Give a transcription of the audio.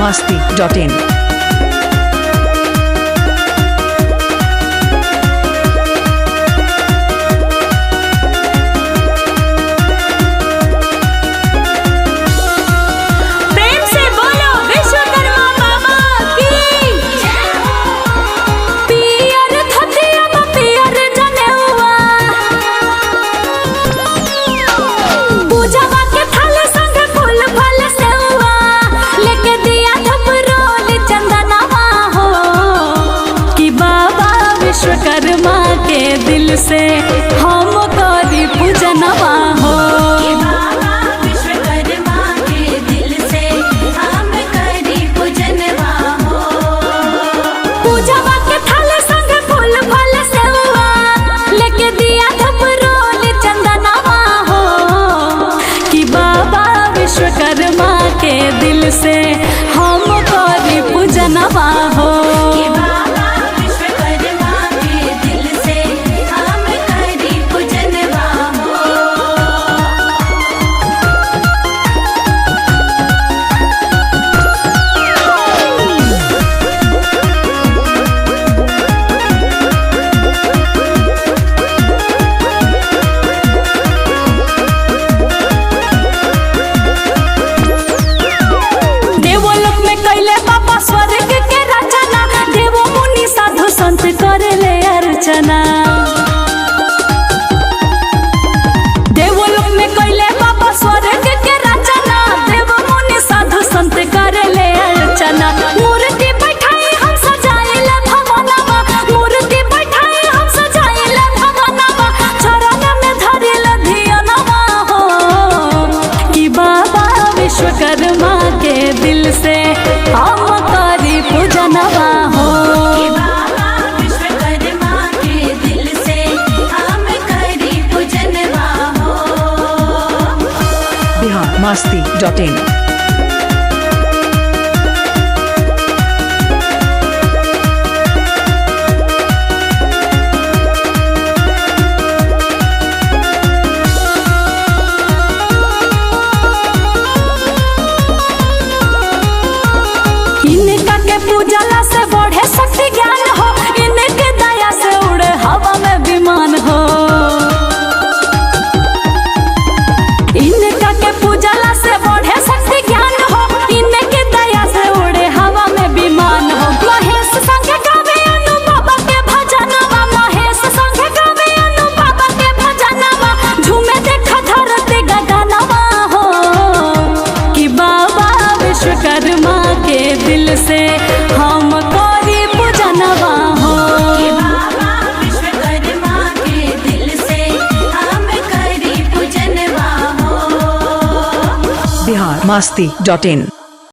masti.in। Vishwakarma के दिल से हम करी पूजनवा हो। विश्वकर्मा के दिल से हम करी पूजनवा हो। पूजवा के थाल संग फूल फल सेवा लेके दिया धूप रोल चंदनवा हो कि बाबा विश्वकर्मा के दिल से हम करी पूजनवा हो। स्वर्ग के रचना देवो मुनि साधु संत करले अर्चना। देवलोक में कैले बाबा स्वर्ग के रचना देवो मुनि साधु संत करले अर्चना। मूर्ति बैठाई हम सजाइले भवनवा मूर्ति बैठाई हम सजाइले भवनवा चरण में धरिले धियनवा हो कि बाबा विश्वकर्मा के दिल से हम करी पूजनवा हो। विश्वकर्मा के दिल से हम करी पूजनवा हो। बिहार masti.in। इनका के पूजला से बढ़े शक्ति ज्ञान हो इनके दया से उड़े हवा में विमान हो। इनका के पूजला से बढ़े शक्ति ज्ञान हो इनके दया से उड़े हवा में विमान हो। महेश संग गावे अनु बाबा के भजनवा महेश संग गावे अनु बाबा के भजनवा झूमे देखा धरती गगनवा हो कि बाबा विश्वकर्मा के दिल से हम करी पूजनवा हो। विश्वकर्मा के दिल से हम करी पूजनवा हो। बिहार masti.in।